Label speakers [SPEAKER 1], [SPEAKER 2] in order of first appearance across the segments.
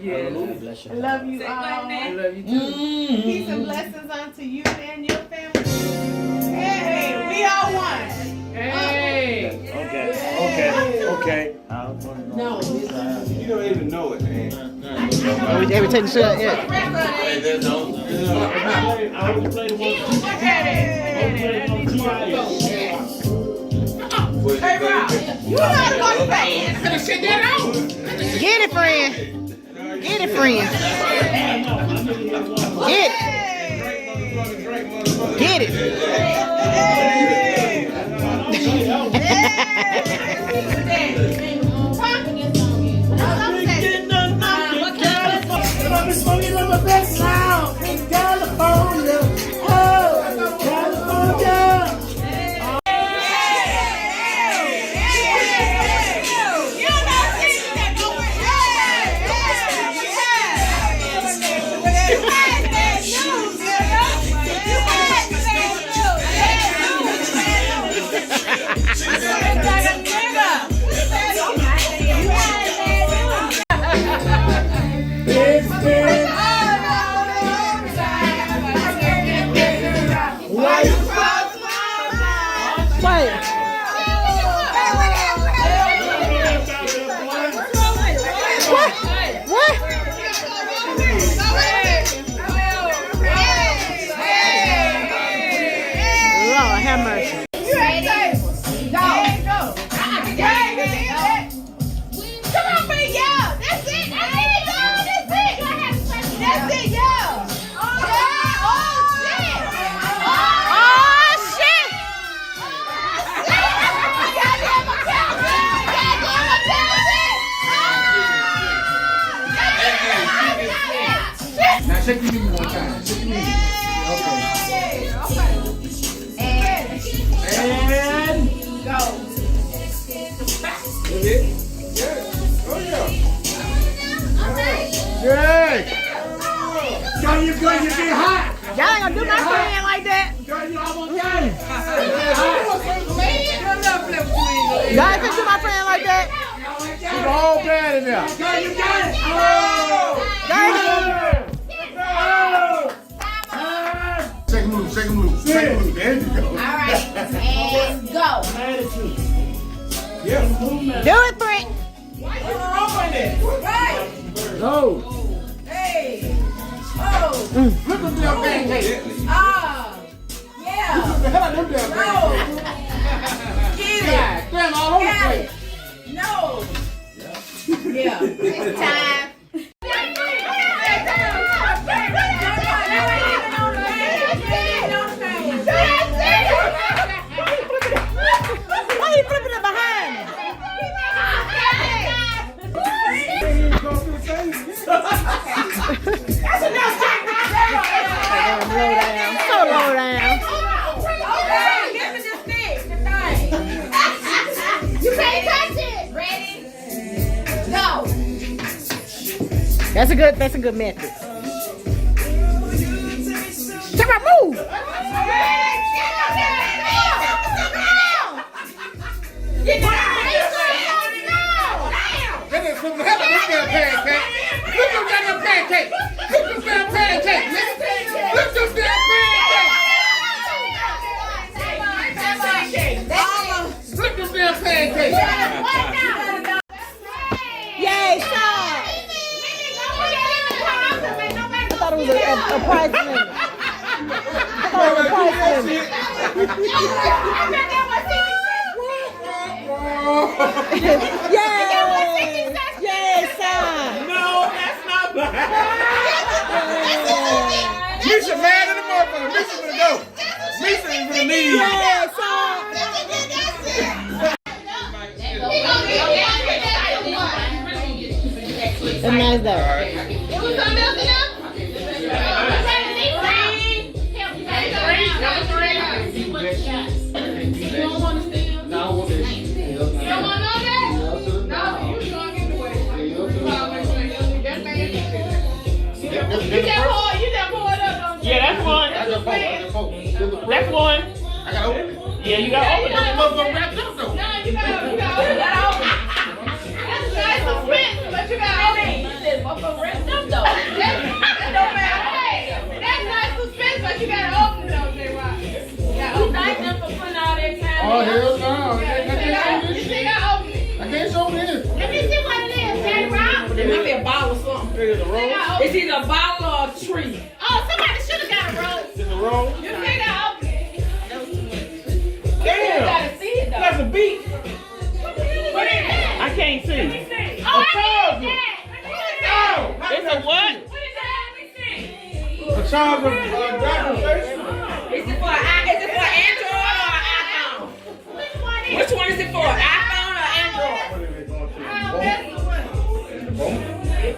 [SPEAKER 1] I love you all. I love you too. Peace and blessings unto you and your family. Hey, we all one. Hey.
[SPEAKER 2] Okay.
[SPEAKER 1] No.
[SPEAKER 3] You don't even know it, man.
[SPEAKER 2] Every time you say it, yeah.
[SPEAKER 3] I always play the
[SPEAKER 1] Hey, Rob, you not going fast. I'm gonna shut that out.
[SPEAKER 2] Get it, friend. Get it, friend. Get it. Get it.
[SPEAKER 4] Shake your knee one time. Shake your knee. Okay. And
[SPEAKER 1] go.
[SPEAKER 3] Oh, yeah.
[SPEAKER 4] yeah. Girl, you get hot.
[SPEAKER 2] Y'all ain't gonna do my friend like that.
[SPEAKER 4] Girl, you almost got it.
[SPEAKER 2] Y'all ain't gonna do my friend like that.
[SPEAKER 4] She's the whole band in there. Girl, you got it. Oh. Second move. Second move. There you go.
[SPEAKER 1] All right, and go.
[SPEAKER 3] Yeah.
[SPEAKER 2] Do it, friend.
[SPEAKER 3] What's wrong with it?
[SPEAKER 1] Right.
[SPEAKER 4] Go.
[SPEAKER 1] Hey. Oh.
[SPEAKER 4] Look at them pancakes.
[SPEAKER 1] Ah. Yeah.
[SPEAKER 4] Look at the hell out of them
[SPEAKER 1] No.
[SPEAKER 4] pancakes.
[SPEAKER 1] Get
[SPEAKER 4] God
[SPEAKER 1] it.
[SPEAKER 4] damn, all over the
[SPEAKER 1] Got
[SPEAKER 4] place.
[SPEAKER 1] it. No. Yeah. It's time.
[SPEAKER 2] Why you flipping it behind me?
[SPEAKER 1] That's enough time.
[SPEAKER 2] Low down. So low down.
[SPEAKER 1] Okay, give me this thing. You can't touch it. Ready? Go.
[SPEAKER 2] That's a good method. Come on, move.
[SPEAKER 1] Get down.
[SPEAKER 4] Look at them pancake. Look at them pancake. Look at them pancake. Look at them pancake. Look at them pancake.
[SPEAKER 2] Yay, son. I thought it was a prize limit. I thought it was a prize limit. Yay! Yay, son.
[SPEAKER 3] No, that's not bad.
[SPEAKER 4] Misha mad at the motherfucker. Misha gonna go. Misha is gonna leave.
[SPEAKER 2] Yay, son. That's nice though.
[SPEAKER 3] Yeah, that's one. That's one.
[SPEAKER 4] I gotta open it.
[SPEAKER 3] Yeah, you got to open
[SPEAKER 4] That
[SPEAKER 3] it.
[SPEAKER 4] motherfucker wrapped up though.
[SPEAKER 1] You got to open it. That's nice and French, but you got to open it. That's not suspense, but you gotta open it though, J-Rock.
[SPEAKER 3] You thank them for putting all that time.
[SPEAKER 4] Oh, hell no. I
[SPEAKER 1] You
[SPEAKER 4] can't
[SPEAKER 1] gotta open it.
[SPEAKER 4] show this.
[SPEAKER 1] Let me see what it is, J-Rock.
[SPEAKER 3] It might be a bottle or something.
[SPEAKER 4] It's a roll.
[SPEAKER 3] It's either a bottle or a tree.
[SPEAKER 1] Oh, somebody should have got a rose.
[SPEAKER 4] It's a roll.
[SPEAKER 1] You see that open it.
[SPEAKER 3] You
[SPEAKER 4] Damn.
[SPEAKER 3] gotta see it though.
[SPEAKER 4] That's a beat.
[SPEAKER 1] What is that?
[SPEAKER 3] I can't see.
[SPEAKER 1] Oh, I need that.
[SPEAKER 3] It's a what?
[SPEAKER 1] What is that? Let me see.
[SPEAKER 4] A charge of driver's face.
[SPEAKER 3] Is it for Android or iPhone?
[SPEAKER 1] Which one is
[SPEAKER 3] Which one is it for? iPhone or Android?
[SPEAKER 1] that's the one.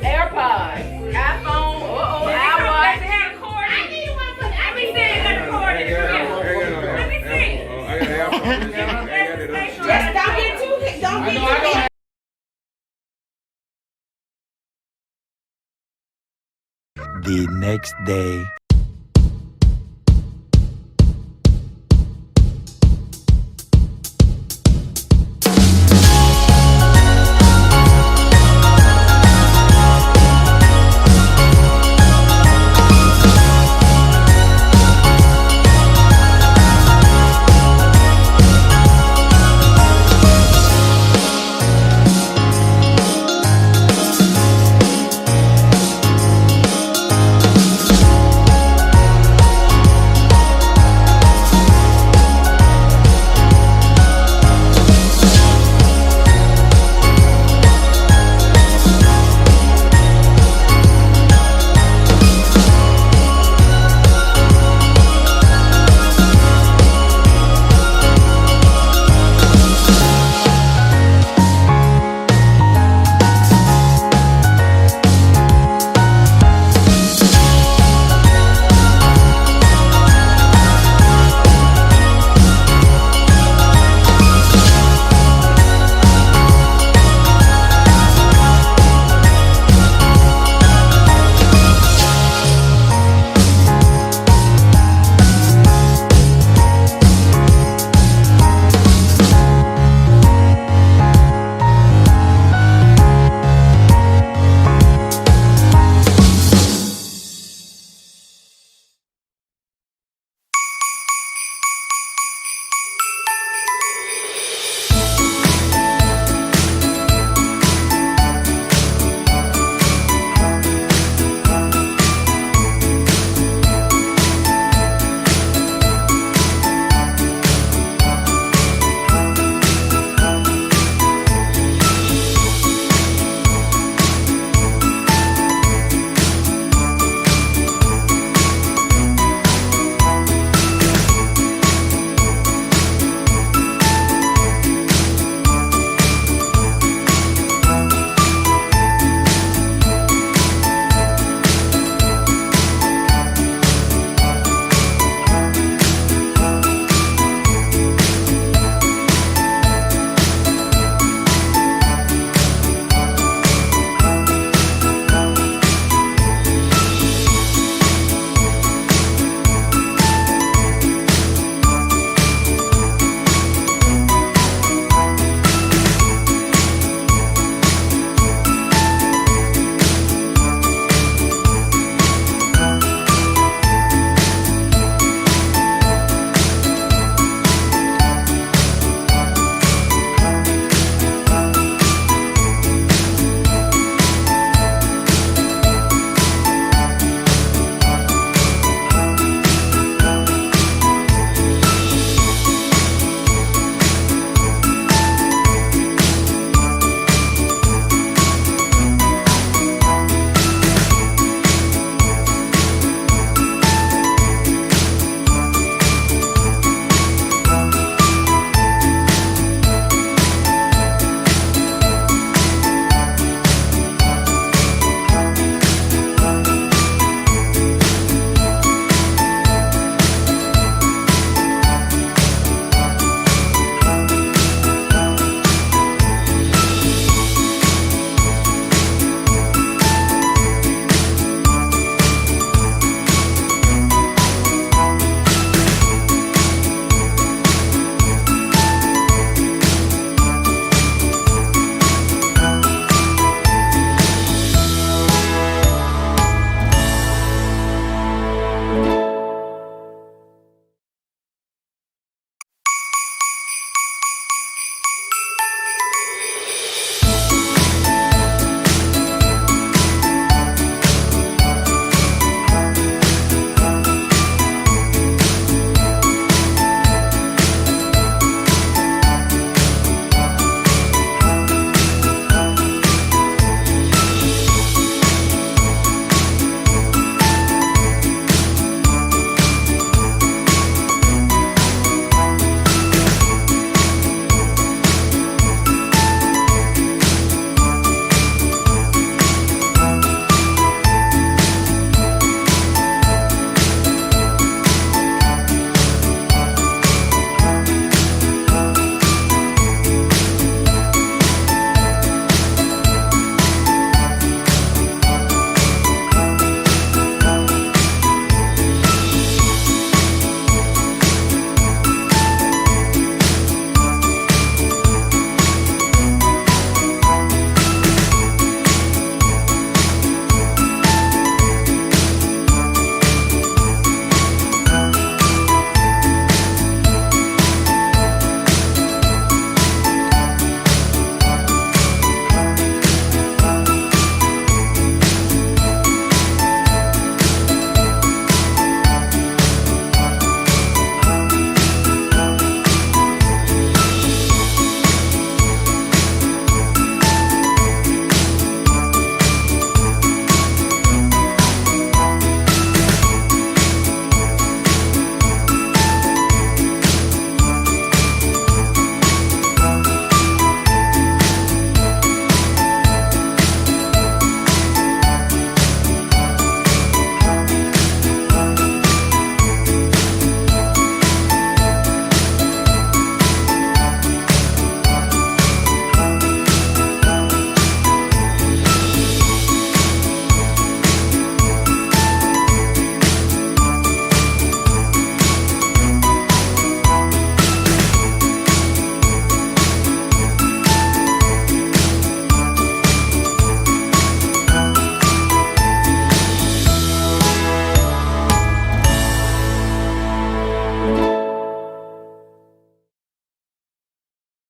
[SPEAKER 3] AirPods. iPhone.
[SPEAKER 1] I need one for that. Let me see.
[SPEAKER 3] Just don't get too don't get too
[SPEAKER 5] The next day.